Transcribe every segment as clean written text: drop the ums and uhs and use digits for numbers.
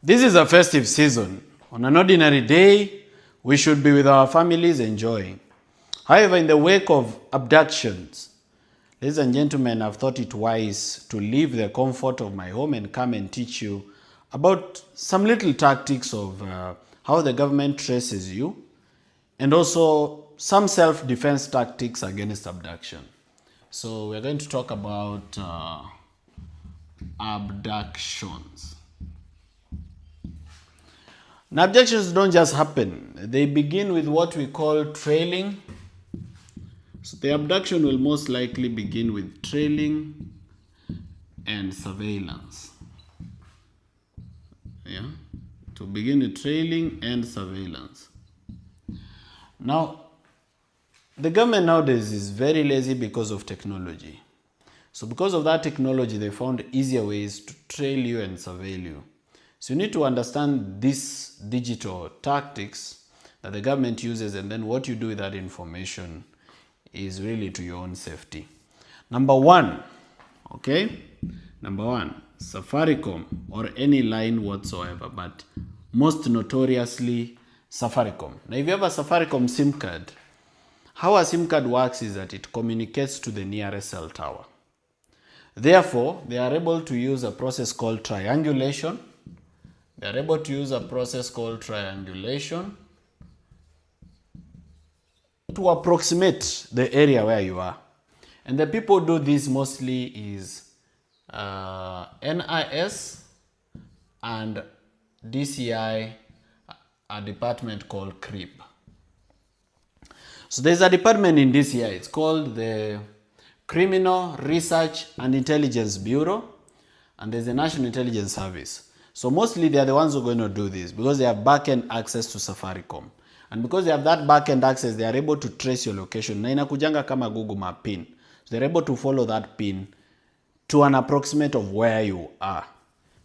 This is a festive season. On an ordinary day, we should be with our families enjoying. However, in the wake of abductions, ladies and gentlemen, I've thought it wise to leave the comfort of my home and come and teach you about some little tactics of how the government traces you and also some self-defense tactics against abduction. So we're going to talk about abductions. Now, abductions don't just happen. They begin with what we call trailing. So the abduction will most likely begin with trailing and surveillance. Yeah, to begin with trailing and surveillance. Now, the government nowadays is very lazy because of technology. So because of that technology, they found easier ways to trail you and surveil you. So you need to understand these digital tactics that the government uses, and then what you do with that information is really to your own safety. Number one, Safaricom or any line whatsoever, but most notoriously Safaricom. Now, if you have a Safaricom SIM card, how a SIM card works is that it communicates to the nearest cell tower. Therefore, they are able to use a process called triangulation. They are able to use a process called triangulation to approximate the area where you are. And the people do this mostly is NIS and DCI, a department called CRIB. So there's a department in DCI, it's called the Criminal Research and Intelligence Bureau, and there's the National Intelligence Service. So mostly they are the ones who are going to do this because they have back-end access to Safaricom. And because they have that back-end access, they are able to trace your location. Na inakujanga kama Google Map pin. So they're able to follow that pin to an approximate of where you are.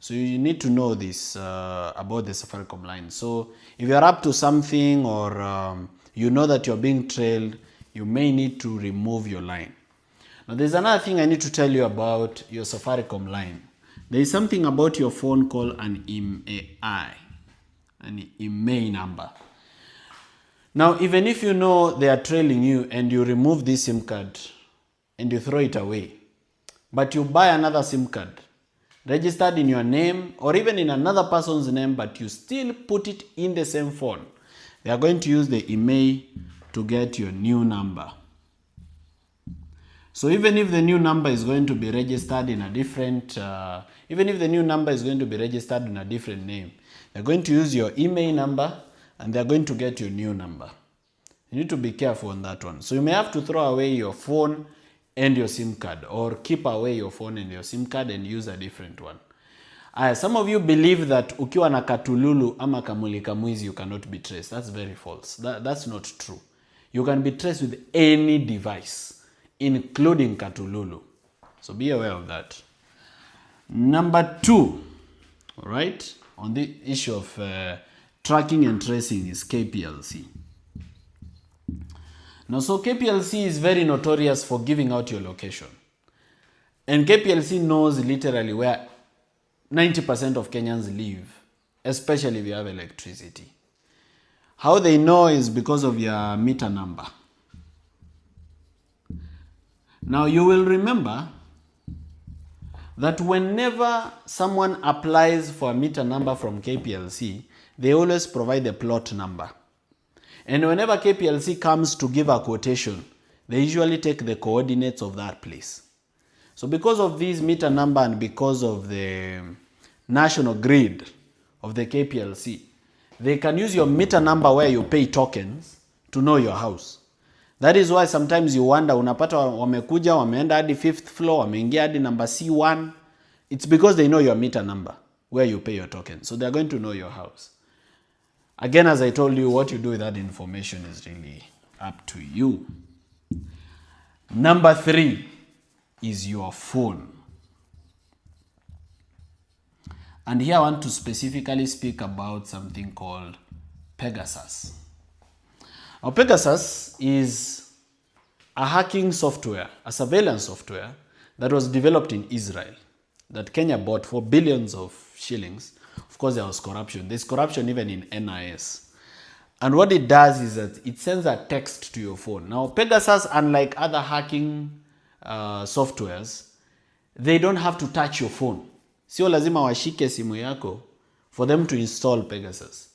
So you need to know this about the Safaricom line. So if you're up to something or you know that you're being trailed, you may need to remove your line. Now there's another thing I need to tell you about your Safaricom line. There is something about your phone called an IMEI number. Now, even if you know they are trailing you and you remove this SIM card and you throw it away, but you buy another SIM card registered in your name or even in another person's name, but you still put it in the same phone, they are going to use the IMEI to get your new number. So even if the new number is going to be registered in a different, name, they're going to use your IMEI number and they're going to get your new number. You need to be careful on that one. So you may have to throw away your phone and your SIM card, or keep away your phone and your SIM card and use a different one. Some of you believe that ukiwa na katululu ama kamulika mwizi you cannot be traced. That's very false. That's not true. You can be traced with any device, including katululu. So be aware of that. Number two, all right, on the issue of tracking and tracing is KPLC. Now, so KPLC is very notorious for giving out your location. And KPLC knows literally where 90% of Kenyans live, especially if you have electricity. How they know is because of your meter number. Now, you will remember that whenever someone applies for a meter number from KPLC, they always provide the plot number. And whenever KPLC comes to give a quotation, they usually take the coordinates of that place. So because of this meter number and because of the national grid of the KPLC, they can use your meter number where you pay tokens to know your house. That is why sometimes you wonder, unapata wamekuja, wameenda hadi 5th floor, wameingia hadi number C1. It's because they know your meter number, where you pay your token. So they're going to know your house. Again, as I told you, what you do with that information is really up to you. Number 3 is your phone. And here I want to specifically speak about something called Pegasus. Now, Pegasus is a hacking software, a surveillance software that was developed in Israel that Kenya bought for billions of shillings Of course, there was corruption. There's corruption even in NIS. And what it does is that it sends a text to your phone. Now, Pegasus, unlike other hacking softwares, they don't have to touch your phone. Sio lazima washike simu yako for them to install Pegasus.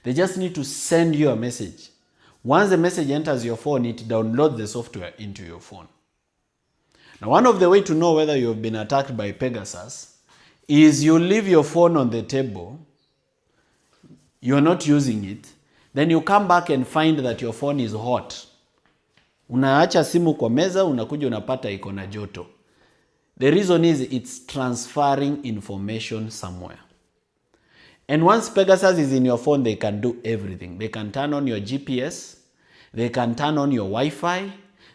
They just need to send you a message. Once the message enters your phone, it downloads the software into your phone. Now, one of the ways to know whether you've been attacked by Pegasus is you leave your phone on the table, you're not using it, then you come back and find that your phone is hot. Unaacha simu kwa meza, unakuja unapata iko na joto. The reason is it's transferring information somewhere. And once Pegasus is in your phone, they can do everything. They can turn on your GPS, they can turn on your Wi-Fi,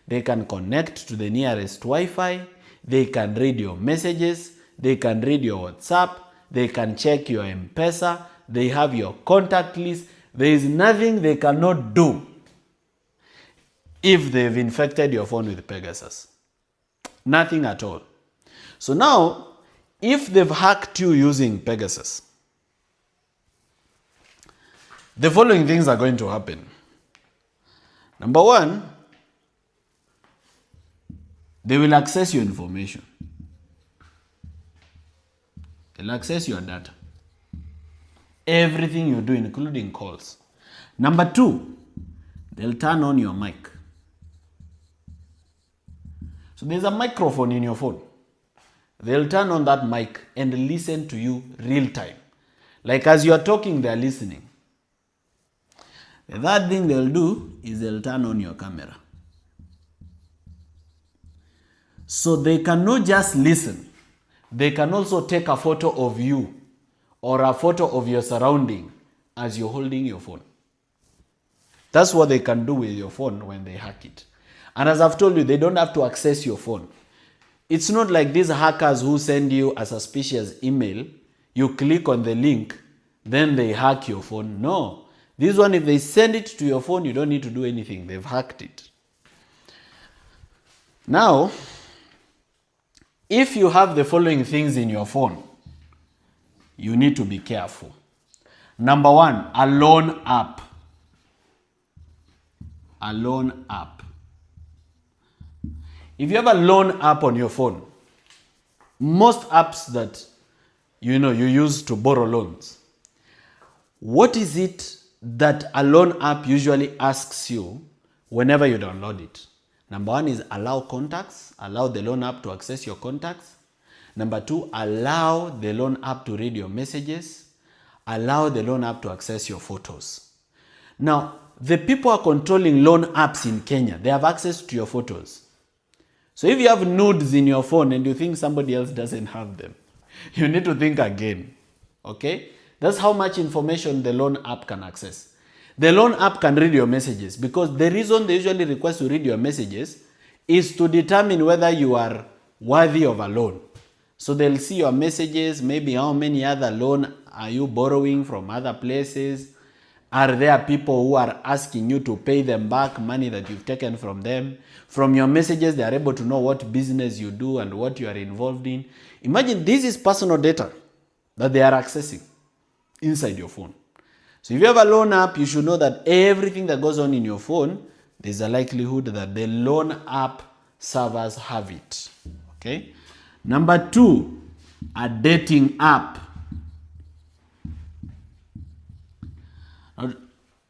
they can connect to the nearest Wi-Fi, they can read your messages, they can read your WhatsApp, they can check your M-Pesa, they have your contact list. There is nothing they cannot do if they've infected your phone with Pegasus. Nothing at all. So now, if they've hacked you using Pegasus, the following things are going to happen. Number one, they will access your information. They'll access your data. Everything you do, including calls. Number two, they'll turn on your mic. So there's a microphone in your phone. They'll turn on that mic and listen to you real time. Like as you're talking, they're listening. The third thing they'll do is they'll turn on your camera. So they cannot just listen. They can also take a photo of you or a photo of your surrounding as you're holding your phone. That's what they can do with your phone when they hack it. And as I've told you, they don't have to access your phone. It's not like these hackers who send you a suspicious email, you click on the link, then they hack your phone. No. This one, if they send it to your phone, you don't need to do anything. They've hacked it. Now, if you have the following things in your phone, you need to be careful. Number one, a loan app. A loan app. If you have a loan app on your phone, most apps that you use to borrow loans, what is it that a loan app usually asks you whenever you download it? Number one is allow contacts, allow the loan app to access your contacts. Number two, allow the loan app to read your messages, allow the loan app to access your photos. Now, the people who are controlling loan apps in Kenya, they have access to your photos. So if you have nudes in your phone and you think somebody else doesn't have them, you need to think again, okay? That's how much information the loan app can access. The loan app can read your messages because the reason they usually request to read your messages is to determine whether you are worthy of a loan. So they'll see your messages, maybe how many other loan are you borrowing from other places. Are there people who are asking you to pay them back money that you've taken from them? From your messages, they are able to know what business you do and what you are involved in. Imagine this is personal data that they are accessing inside your phone. So if you have a loan app, you should know that everything that goes on in your phone, there's a likelihood that the loan app servers have it. Okay? Number two, a dating app.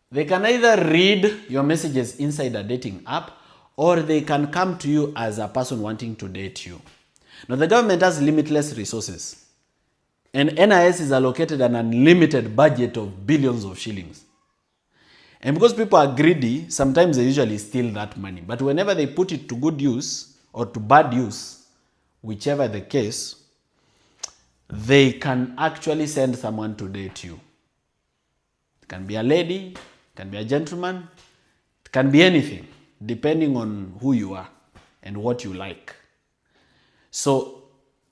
They can either read your messages inside a dating app or they can come to you as a person wanting to date you. Now, the government has limitless resources and NIS is allocated an unlimited budget of billions of shillings. And because people are greedy, sometimes they usually steal that money. But whenever they put it to good use or to bad use, whichever the case, they can actually send someone to date you. It can be a lady, it can be a gentleman, it can be anything, depending on who you are and what you like. So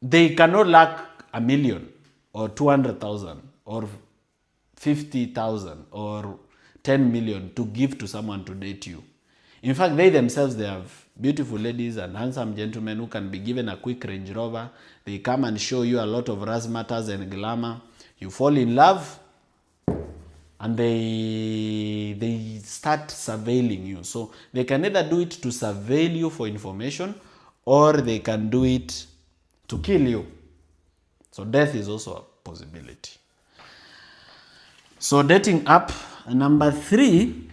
they cannot lack $1 million or 200,000 or 50,000 or 10 million to give to someone to date you. In fact, they themselves, they have beautiful ladies and handsome gentlemen who can be given a quick Range Rover. They come and show you a lot of razzmatazz and glamour. You fall in love, and they start surveilling you. So they can either do it to surveil you for information, or they can do it to kill you. So death is also a possibility. So dating app number 3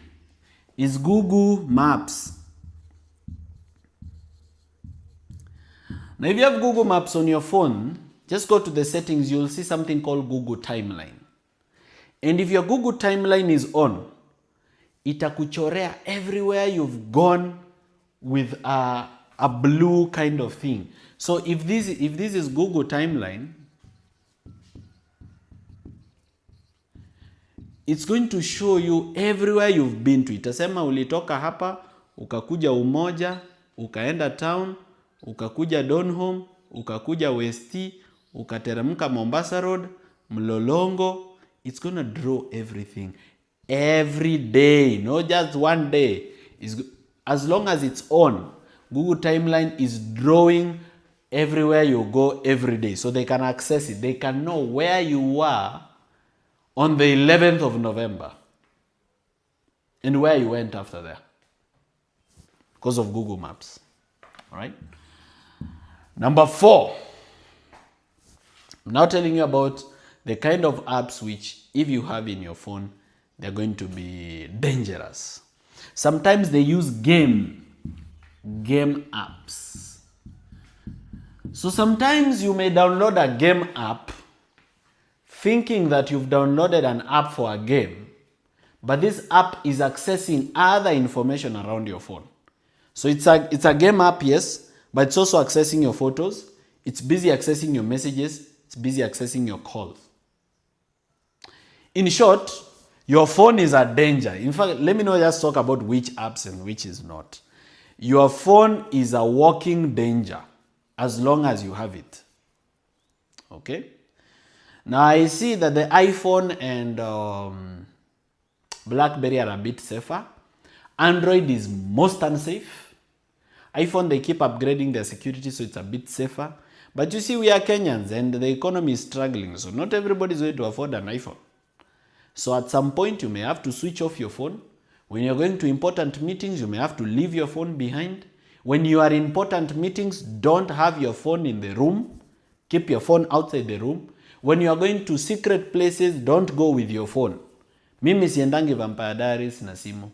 is Google Maps. Now if you have Google Maps on your phone, just go to the settings, you'll see something called Google Timeline. And if your Google Timeline is on, itakuchorea everywhere you've gone with a blue kind of thing. So if this is Google Timeline, it's going to show you everywhere you've been to. Itasema ulitoka hapa, ukakuja Umoja, ukaenda town, ukakuja Donholm, ukakuja West, ukateremka Mombasa Road, Mlolongo. It's going to draw everything every day, not just one day. As long as it's on, Google Timeline is drawing everywhere you go every day. So they can access it. They can know where you were on the 11th of November and where you went after that because of Google Maps. All right. Number 4. I'm now telling you about the kind of apps which, if you have in your phone, they're going to be dangerous. Sometimes they use game apps. So sometimes you may download a game app thinking that you've downloaded an app for a game, but this app is accessing other information around your phone. So it's a game app, yes, but it's also accessing your photos. It's busy accessing your messages. It's busy accessing your calls. In short, your phone is a danger. In fact, let me not just talk about which apps and which is not. Your phone is a walking danger as long as you have it. Okay? Now I see that the iPhone and BlackBerry are a bit safer. Android is most unsafe. iPhone, they keep upgrading their security, so it's a bit safer. But you see, we are Kenyans and the economy is struggling, so not everybody is going to afford an iPhone. So at some point, you may have to switch off your phone. When you're going to important meetings, you may have to leave your phone behind. When you are in important meetings, don't have your phone in the room. Keep your phone outside the room. When you are going to secret places, don't go with your phone. Mimi siendangi Vampire Diaries na simu.